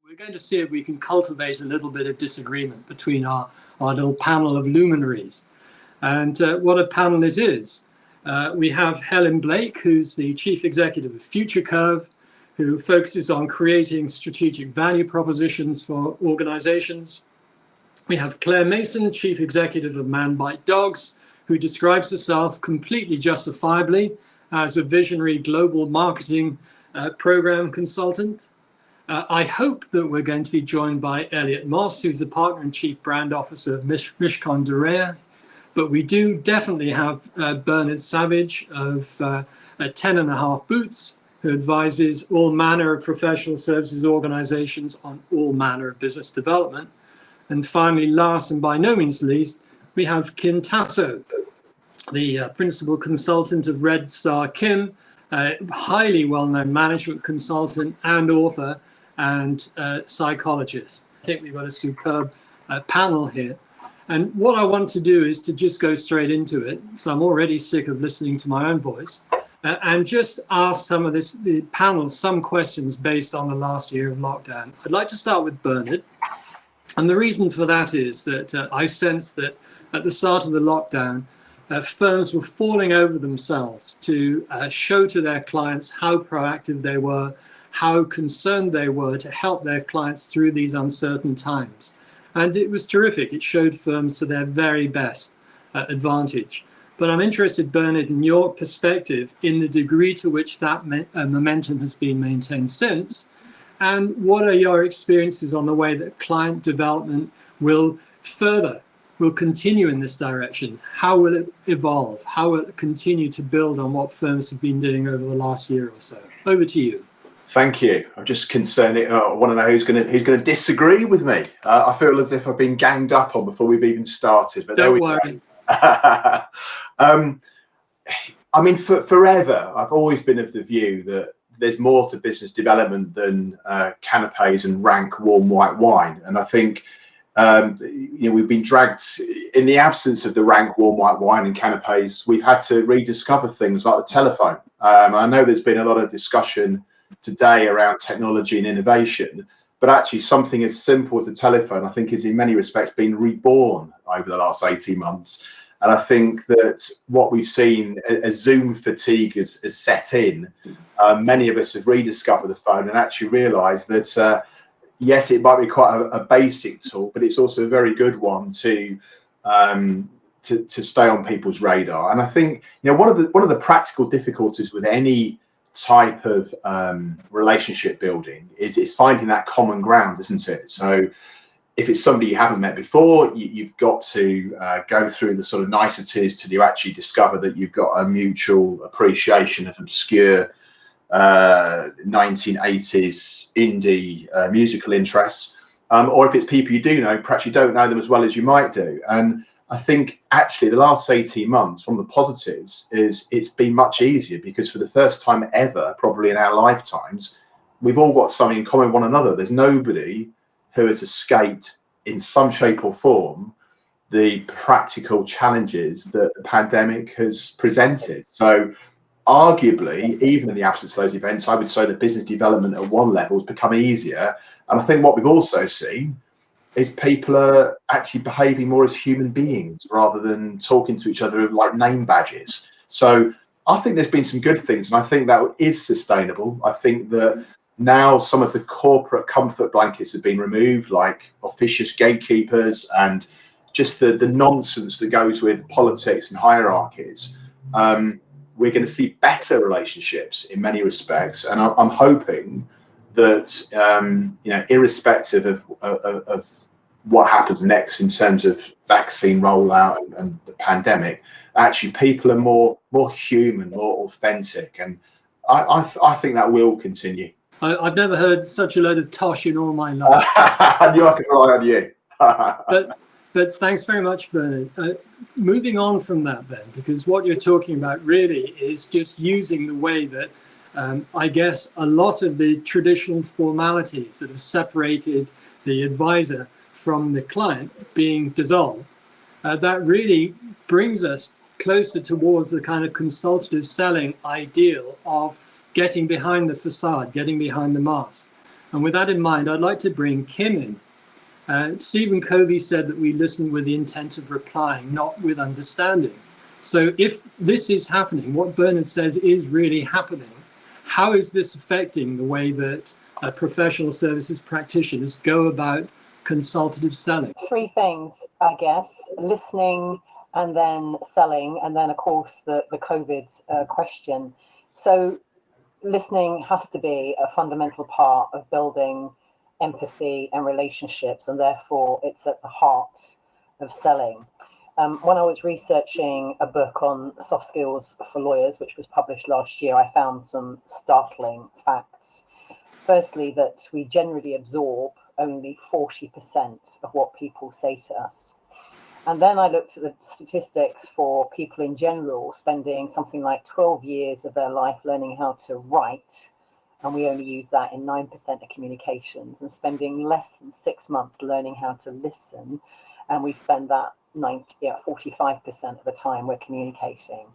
We're going to see if we can cultivate a little bit of disagreement between our little panel of luminaries. And what a panel it is. We have Helen Blake, who's the Chief Executive of Futurecurve, who focuses on creating strategic value propositions for organizations. We have Claire Mason, Chief Executive of Man Bite Dogs, who describes herself completely justifiably as a visionary global marketing program consultant. I hope that we're going to be joined by Elliot Moss, who's the partner and chief brand officer of Mishcon de Reya. But we do definitely have Bernard Savage of 10 and a Half Boots, who advises all manner of professional services organizations on all manner of business development. And finally, last and by no means least, we have Kim Tasso, the principal consultant of RedStarKim, a highly well-known management consultant and author and psychologist. I think we've got a superb panel here. And what I want to do is to just go straight into it, so I'm already sick of listening to my own voice, and just ask the panel some questions based on the last year of lockdown. I'd like to start with Bernard. And the reason for that is that I sense that at the start of the lockdown, firms were falling over themselves to show to their clients how proactive they were, how concerned they were to help their clients through these uncertain times. And it was terrific. It showed firms to their very best advantage. But I'm interested, Bernard, in your perspective in the degree to which that momentum has been maintained since. And what are your experiences on the way that client development will continue in this direction? How will it evolve? How will it continue to build on what firms have been doing over the last year or so? Over to you. Thank you. I'm just concerned. I want to know who's going to disagree with me. I feel as if I've been ganged up on before we've even started. But don't worry. I mean, forever, I've always been of the view that there's more to business development than canapes and rank warm white wine. And I think we've been dragged in the absence of the rank warm white wine and canapes. We've had to rediscover things like the telephone. I know there's been a lot of discussion today around technology and innovation, but actually something as simple as the telephone, I think, is in many respects been reborn over the last 18 months. And I think that what we've seen as Zoom fatigue has set in, many of us have rediscovered the phone and actually realised that yes, it might be quite a basic tool, but it's also a very good one to stay on people's radar. And I think one of the practical difficulties with any type of relationship building is finding that common ground, isn't it? So if it's somebody you haven't met before, you've got to go through the sort of niceties till you actually discover that you've got a mutual appreciation of obscure 1980s indie musical interests, or if it's people you do know, perhaps you don't know them as well as you might do. And I think actually the last 18 months, one of the positives is it's been much easier because for the first time ever, probably in our lifetimes, we've all got something in common with one another. There's nobody who has escaped in some shape or form the practical challenges that the pandemic has presented. So arguably, even in the absence of those events, I would say that business development at one level has become easier. And I think what we've also seen is people are actually behaving more as human beings rather than talking to each other like name badges. So I think there's been some good things, and I think that is sustainable. I think that now some of the corporate comfort blankets have been removed, like officious gatekeepers and just the nonsense that goes with politics and hierarchies. We're going to see better relationships in many respects, and I'm hoping that irrespective of what happens next in terms of vaccine rollout and the pandemic, actually people are more human, more authentic, and I think that will continue. I've never heard such a load of tosh in all my life. I knew I could rely on you. But thanks very much, Bernard. Moving on from that then, because what you're talking about really is just using the way that I guess a lot of the traditional formalities that have separated the advisor from the client being dissolved. That really brings us closer towards the kind of consultative selling ideal of getting behind the facade, getting behind the mask. And with that in mind, I'd like to bring Kim in. Stephen Covey said that we listen with the intent of replying, not with understanding. So if this is happening, what Bernard says is really happening, how is this affecting the way that professional services practitioners go about consultative selling? Three things, I guess: listening, and then selling, and then, of course, the COVID question. So listening has to be a fundamental part of building empathy and relationships, and therefore it's at the heart of selling. When I was researching a book on soft skills for lawyers, which was published last year, I found some startling facts. Firstly, that we generally absorb only 40% of what people say to us. And then I looked at the statistics for people in general spending something like 12 years of their life learning how to write, and we only use that in 9% of communications, and spending less than 6 months learning how to listen, and we spend that 45% of the time we're communicating.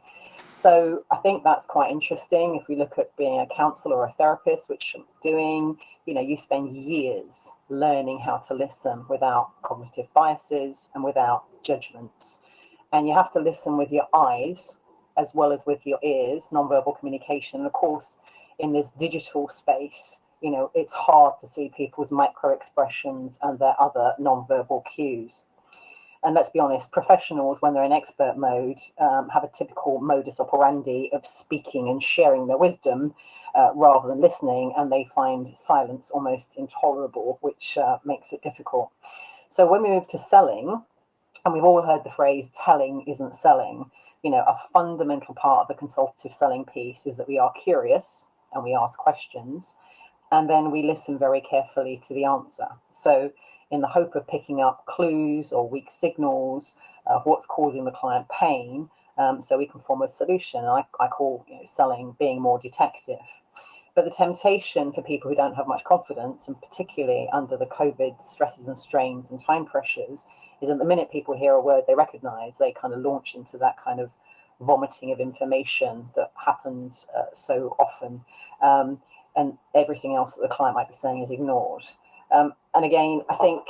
So I think that's quite interesting. If we look at being a counselor or a therapist, which I'm doing, you spend years learning how to listen without cognitive biases and without judgments. And you have to listen with your eyes as well as with your ears, nonverbal communication. And of course, in this digital space, it's hard to see people's micro expressions and their other nonverbal cues. And let's be honest, professionals, when they're in expert mode, have a typical modus operandi of speaking and sharing their wisdom rather than listening, and they find silence almost intolerable, which makes it difficult. So when we move to selling, and we've all heard the phrase, telling isn't selling, a fundamental part of the consultative selling piece is that we are curious and we ask questions, and then we listen very carefully to the answer. So in the hope of picking up clues or weak signals of what's causing the client pain, so we can form a solution. I call selling being more detective. But the temptation for people who don't have much confidence, and particularly under the COVID stresses and strains and time pressures, is that the minute people hear a word they recognize, they kind of launch into that kind of vomiting of information that happens so often, and everything else that the client might be saying is ignored. And again, I think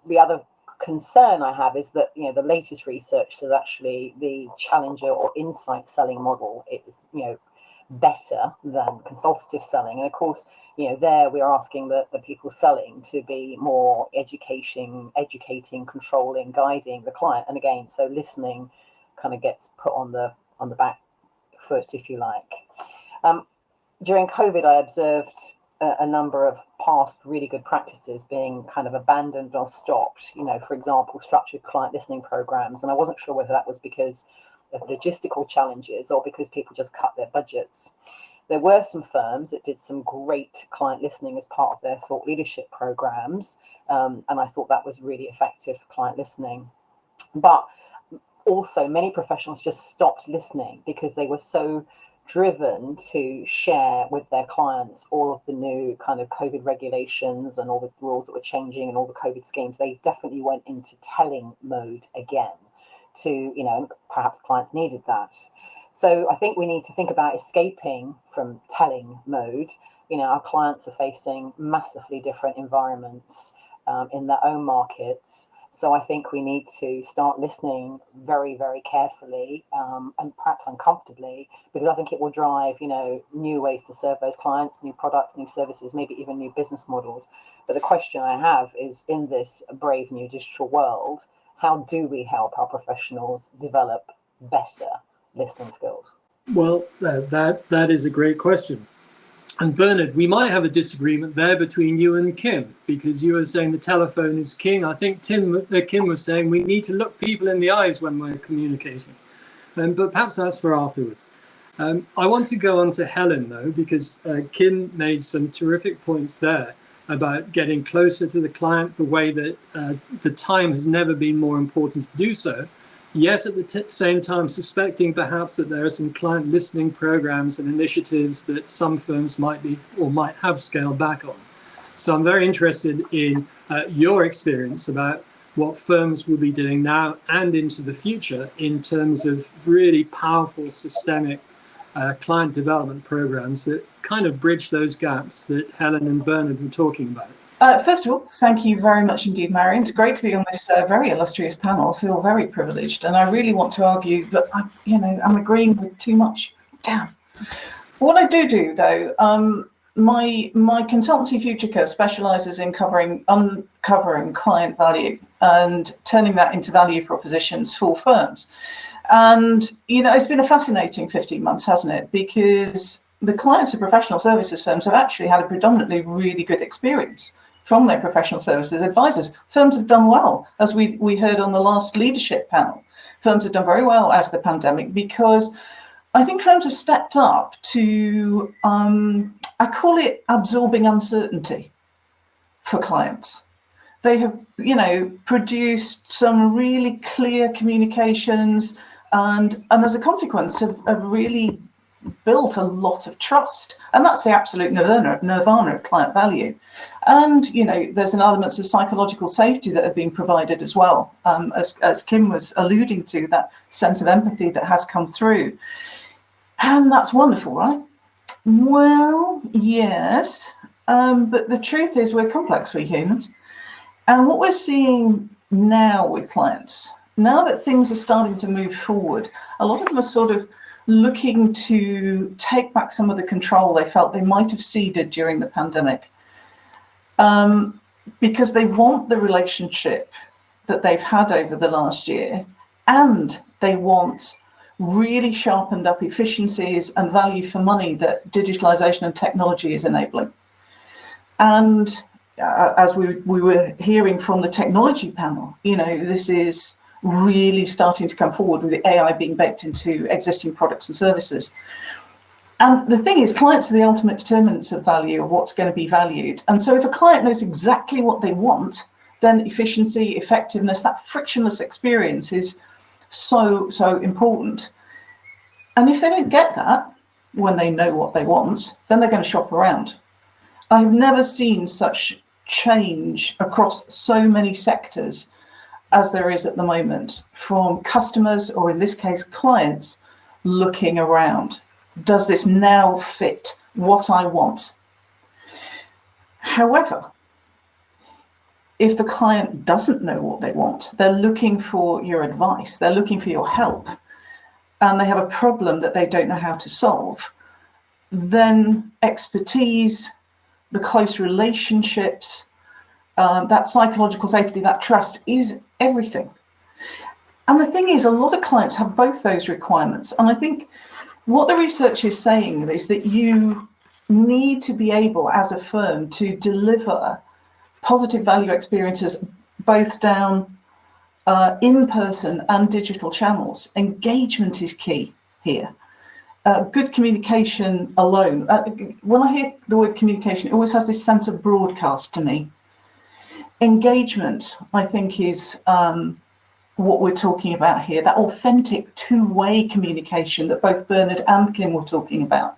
the other concern I have is that the latest research says actually the challenger or insight selling model is better than consultative selling. And of course, there we are asking the people selling to be more educating, controlling, guiding the client. And again, so listening kind of gets put on the back foot, if you like. During COVID, I observed a number of past really good practices being kind of abandoned or stopped, for example, structured client listening programs. And I wasn't sure whether that was because of logistical challenges or because people just cut their budgets. There were some firms that did some great client listening as part of their thought leadership programs. And I thought that was really effective for client listening. But also many professionals just stopped listening because they were so driven to share with their clients all of the new kind of COVID regulations and all the rules that were changing and all the COVID schemes. They definitely went into telling mode again to, perhaps clients needed that. So I think we need to think about escaping from telling mode. Our clients are facing massively different environments in their own markets. So I think we need to start listening very, very carefully and perhaps uncomfortably, because I think it will drive, new ways to serve those clients, new products, new services, maybe even new business models. But the question I have is, in this brave new digital world, how do we help our professionals develop better listening skills? Well, that is a great question. And Bernard, we might have a disagreement there between you and Kim, because you were saying the telephone is king. I think Kim was saying we need to look people in the eyes when we're communicating. But perhaps that's for afterwards. I want to go on to Helen, though, because Kim made some terrific points there about getting closer to the client, the way that the time has never been more important to do so. Yet at the same time, suspecting perhaps that there are some client listening programs and initiatives that some firms might be or might have scaled back on. So I'm very interested in your experience about what firms will be doing now and into the future in terms of really powerful systemic client development programs that kind of bridge those gaps that Helen and Bernard were talking about? First of all, thank you very much indeed, Marion. It's great to be on this very illustrious panel. I feel very privileged, and I really want to argue that I'm agreeing with too much. Damn. What I do though, my consultancy Futurecurve specialises in uncovering client value and turning that into value propositions for firms. And it's been a fascinating 15 months, hasn't it? Because the clients of professional services firms have actually had a predominantly really good experience from their professional services advisors. Firms have done well, as we heard on the last leadership panel. Firms have done very well out of the pandemic because I think firms have stepped up to, I call it absorbing uncertainty for clients. They have, produced some really clear communications and as a consequence have really built a lot of trust. And that's the absolute nirvana of client value. And, there's an elements of psychological safety that have been provided as well, as Kim was alluding to, that sense of empathy that has come through. And that's wonderful, right? Well, yes, but the truth is we're complex, we humans. And what we're seeing now with clients, now that things are starting to move forward, a lot of them are sort of looking to take back some of the control they felt they might have ceded during the pandemic, because they want the relationship that they've had over the last year, and they want really sharpened up efficiencies and value for money that digitalization and technology is enabling. And as we were hearing from the technology panel, this is really starting to come forward with the AI being baked into existing products and services. And the thing is, clients are the ultimate determinants of value, of what's going to be valued. And so if a client knows exactly what they want, then efficiency, effectiveness, that frictionless experience is so important. And if they don't get that when they know what they want, then they're going to shop around. I've never seen such change across so many sectors as there is at the moment, from customers, or in this case clients, looking around. Does this now fit what I want? However, if the client doesn't know what they want, they're looking for your advice, they're looking for your help, and they have a problem that they don't know how to solve, then expertise, the close relationships, that psychological safety, that trust is everything. And the thing is, a lot of clients have both those requirements. And I think what the research is saying is that you need to be able, as a firm, to deliver positive value experiences both down in-person and digital channels. Engagement is key here. Good communication alone. When I hear the word communication, it always has this sense of broadcast to me. Engagement, I think, is what we're talking about here, that authentic two-way communication that both Bernard and Kim were talking about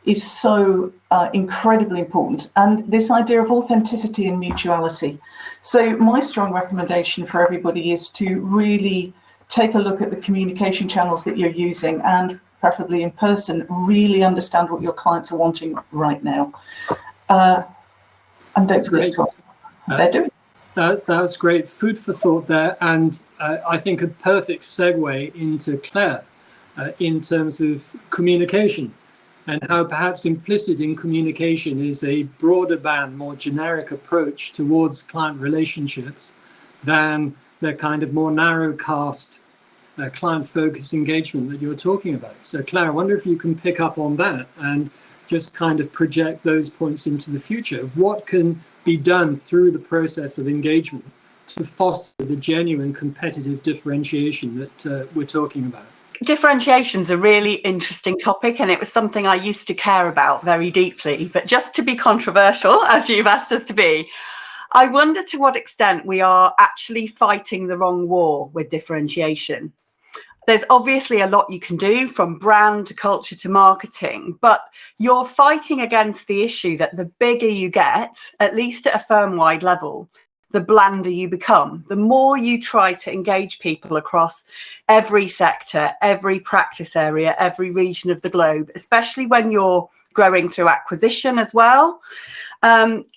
is so incredibly important. And this idea of authenticity and mutuality. So my strong recommendation for everybody is to really take a look at the communication channels that you're using, and preferably in person, really understand what your clients are wanting right now. And don't forget to ask what they're doing. That's great. Food for thought there. And I think a perfect segue into Claire in terms of communication, and how perhaps implicit in communication is a broader band, more generic approach towards client relationships than the kind of more narrow cast client-focused engagement that you're talking about. So Claire, I wonder if you can pick up on that and just kind of project those points into the future. What can be done through the process of engagement to foster the genuine competitive differentiation that we're talking about? Differentiation's a really interesting topic, and it was something I used to care about very deeply. But just to be controversial, as you've asked us to be, I wonder to what extent we are actually fighting the wrong war with differentiation. There's obviously a lot you can do, from brand to culture to marketing, but you're fighting against the issue that the bigger you get, at least at a firm-wide level, the blander you become. The more you try to engage people across every sector, every practice area, every region of the globe, especially when you're growing through acquisition as well,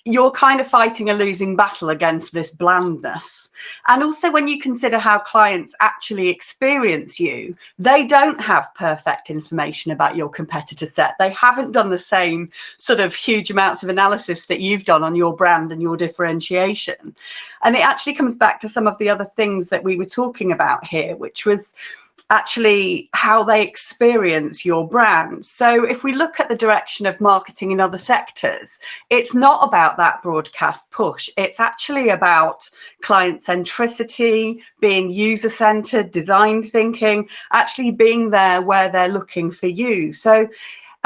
you're kind of fighting a losing battle against this blandness. And also when you consider how clients actually experience you, they don't have perfect information about your competitor set. They haven't done the same sort of huge amounts of analysis that you've done on your brand and your differentiation. And it actually comes back to some of the other things that we were talking about here, which was actually how they experience your brand. So if we look at the direction of marketing in other sectors, it's not about that broadcast push. It's actually about client centricity, being user-centered, design thinking, actually being there where they're looking for you. So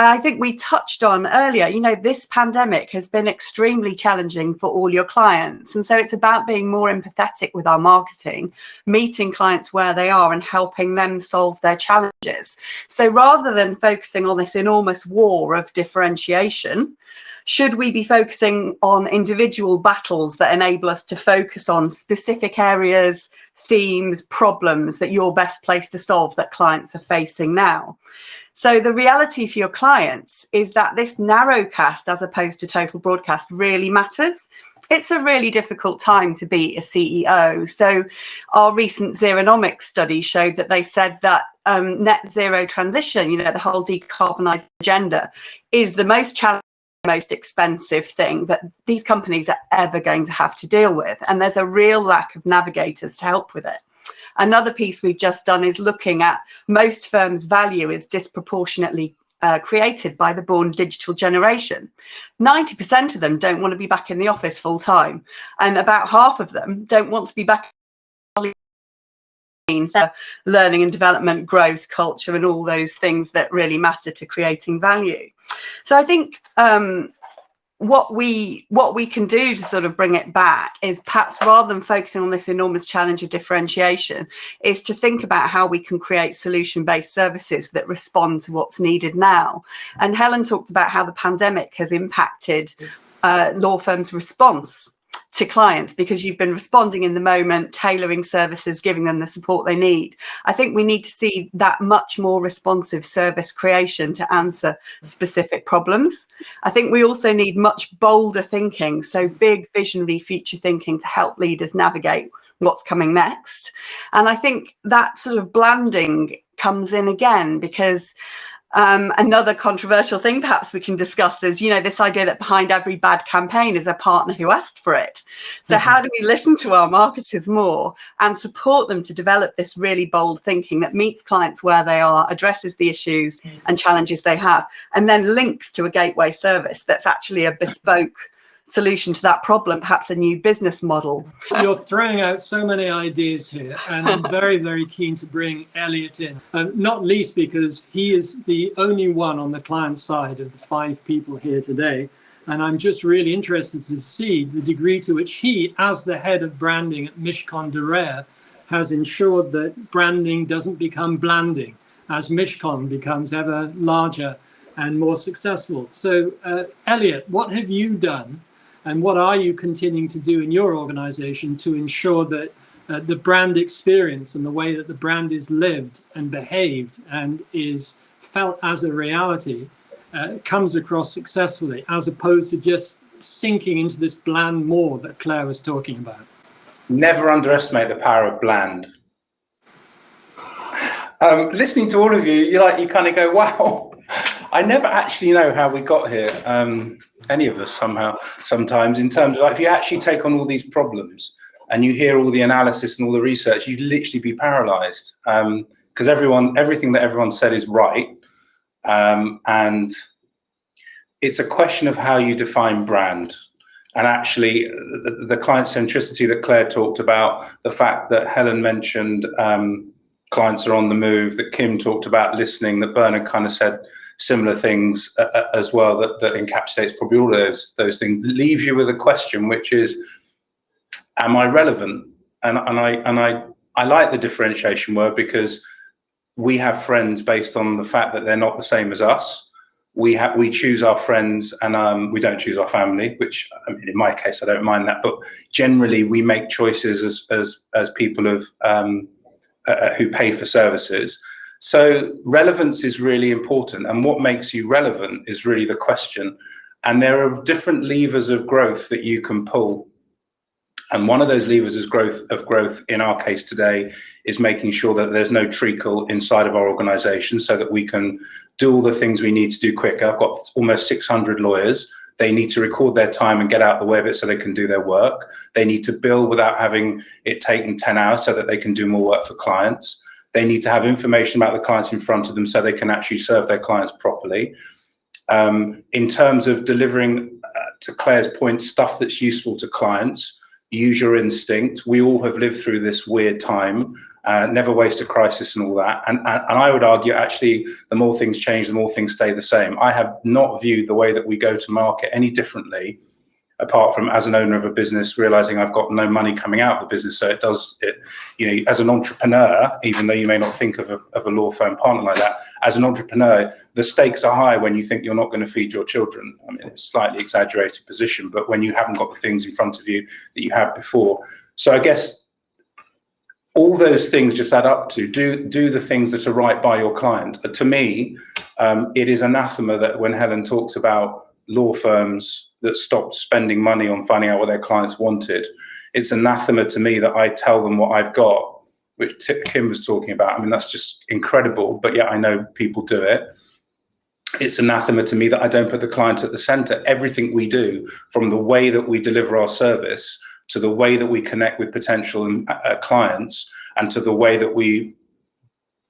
I think we touched on earlier, you know, this pandemic has been extremely challenging for all your clients. And so it's about being more empathetic with our marketing, meeting clients where they are and helping them solve their challenges. So rather than focusing on this enormous war of differentiation, should we be focusing on individual battles that enable us to focus on specific areas, themes, problems that you're best placed to solve that clients are facing now? So the reality for your clients is that this narrowcast as opposed to total broadcast really matters. It's a really difficult time to be a CEO. So our recent Zeronomics study showed that they said that net zero transition, you know, the whole decarbonised agenda is the most challenging, most expensive thing that these companies are ever going to have to deal with. And there's a real lack of navigators to help with it. Another piece we've just done is looking at most firms' value is disproportionately created by the born digital generation. 90% of them don't want to be back in the office full time, and about half of them don't want to be back in learning and development, growth, culture, and all those things that really matter to creating value. So I think what we can do to sort of bring it back is perhaps rather than focusing on this enormous challenge of differentiation is to think about how we can create solution-based services that respond to what's needed now. And Helen talked about how the pandemic has impacted law firms' response to clients because you've been responding in the moment, tailoring services, giving them the support they need. I think we need to see that much more responsive service creation to answer specific problems. I think we also need much bolder thinking, so big visionary future thinking to help leaders navigate what's coming next. And I think that sort of blanding comes in again because another controversial thing perhaps we can discuss is, you know, this idea that behind every bad campaign is a partner who asked for it. So how do we listen to our marketers more and support them to develop this really bold thinking that meets clients where they are, addresses the issues and challenges they have, and then links to a gateway service that's actually a bespoke solution to that problem, perhaps a new business model. You're throwing out so many ideas here, and I'm very, very keen to bring Elliot in, not least because he is the only one on the client side of the 5 people here today. And I'm just really interested to see the degree to which he, as the head of branding at Mishcon de Reya, has ensured that branding doesn't become blanding as Mishcon becomes ever larger and more successful. So, Elliot, what have you done? And what are you continuing to do in your organization to ensure that the brand experience and the way that the brand is lived and behaved and is felt as a reality comes across successfully, as opposed to just sinking into this bland moor that Claire was talking about? Never underestimate the power of bland. Listening to all of you, you kind of go, wow. I never actually know how we got here, any of us sometimes, in terms of like, if you actually take on all these problems and you hear all the analysis and all the research, you'd literally be paralyzed because everything that everyone said is right. And it's a question of how you define brand. And actually the client centricity that Claire talked about, the fact that Helen mentioned clients are on the move, that Kim talked about listening, that Bernard kind of said similar things as well, that encapsulates probably all of those things, leaves you with a question, which is, am I relevant? And I like the differentiation word because we have friends based on the fact that they're not the same as us. we choose our friends, and we don't choose our family, which, I mean, in my case, I don't mind that, but generally we make choices as people who pay for services. So relevance is really important, and what makes you relevant is really the question. And there are different levers of growth that you can pull. And one of those levers is growth in our case today is making sure that there's no treacle inside of our organization so that we can do all the things we need to do quicker. I've got almost 600 lawyers. They need to record their time and get out the way of it so they can do their work. They need to bill without having it taken 10 hours so that they can do more work for clients. They need to have information about the clients in front of them so they can actually serve their clients properly. In terms of delivering, to Claire's point, stuff that's useful to clients, use your instinct. We all have lived through this weird time. Never waste a crisis and all that. And I would argue, actually, the more things change, the more things stay the same. I have not viewed the way that we go to market any differently, apart from as an owner of a business, realizing I've got no money coming out of the business. So as an entrepreneur, even though you may not think of a law firm partner like that, as an entrepreneur, the stakes are high when you think you're not going to feed your children. I mean, it's a slightly exaggerated position, but when you haven't got the things in front of you that you had before. So I guess all those things just add up to do the things that are right by your client. To me, it is anathema that when Helen talks about law firms that stopped spending money on finding out what their clients wanted, it's anathema to me that I tell them what I've got, which Kim was talking about. I mean, that's just incredible, but yeah, I know people do it. It's anathema to me that I don't put the client at the center. Everything we do, from the way that we deliver our service to the way that we connect with potential clients, and to the way that we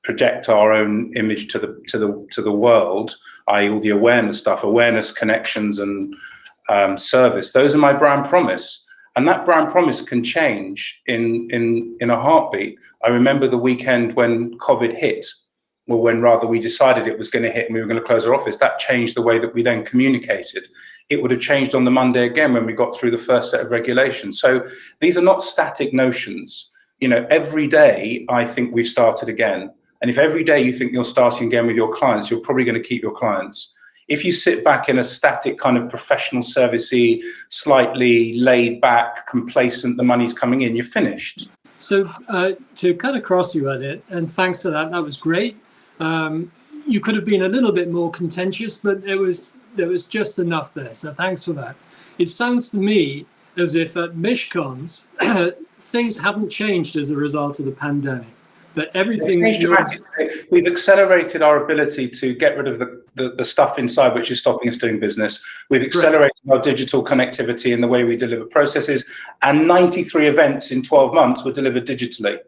project our own image to the world, i.e. all the awareness stuff, awareness, connections, and service. Those are my brand promise. And that brand promise can change in a heartbeat. I remember the weekend when COVID hit, or when rather we decided it was going to hit and we were going to close our office. That changed the way that we then communicated. It would have changed on the Monday again when we got through the first set of regulations. So these are not static notions. You know, every day I think we've started again. And if every day you think you're starting again with your clients, you're probably going to keep your clients. If you sit back in a static kind of professional servicey, slightly laid back, complacent, the money's coming in, you're finished. So to cut across you, Elliot, and thanks for that, that was great. You could have been a little bit more contentious, but there was just enough there. So thanks for that. It sounds to me as if at Mishcons, things haven't changed as a result of the pandemic. But everything we've accelerated our ability to get rid of the stuff inside which is stopping us doing business. We've accelerated our digital connectivity in the way we deliver processes, and 93 events in 12 months were delivered digitally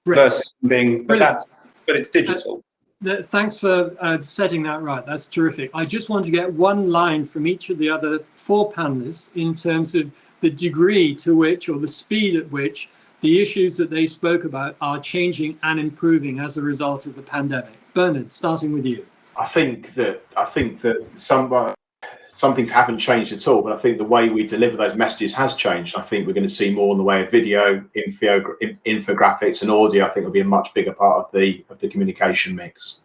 versus being, but it's digital. Thanks for setting that right. That's terrific. I just want to get one line from each of the other four panelists in terms of the degree to which, or the speed at which, the issues that they spoke about are changing and improving as a result of the pandemic. Bernard, starting with you. I think that some things haven't changed at all, but I think the way we deliver those messages has changed. I think we're going to see more in the way of video, infographics, and audio. I think it'll be a much bigger part of the communication mix.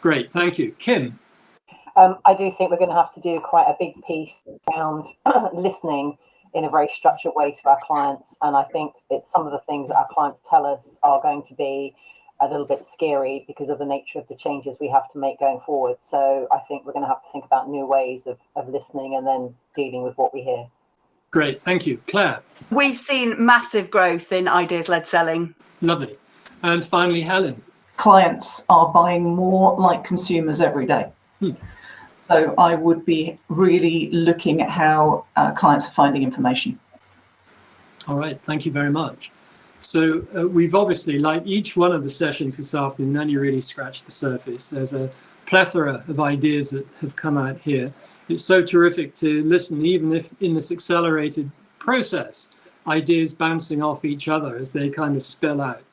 Great, thank you, Kim. I do think we're going to have to do quite a big piece around listening in a very structured way to our clients, and I think it's some of the things that our clients tell us are going to be a little bit scary because of the nature of the changes we have to make going forward. So I think we're going to have to think about new ways of listening and then dealing with what we hear. Great, thank you. Claire? We've seen massive growth in ideas-led selling. Lovely. And finally, Helen? Clients are buying more like consumers every day. So I would be really looking at how clients are finding information. All right, thank you very much. So we've obviously, like each one of the sessions this afternoon, only really scratched the surface. There's a plethora of ideas that have come out here. It's so terrific to listen, even if in this accelerated process, ideas bouncing off each other as they kind of spill out.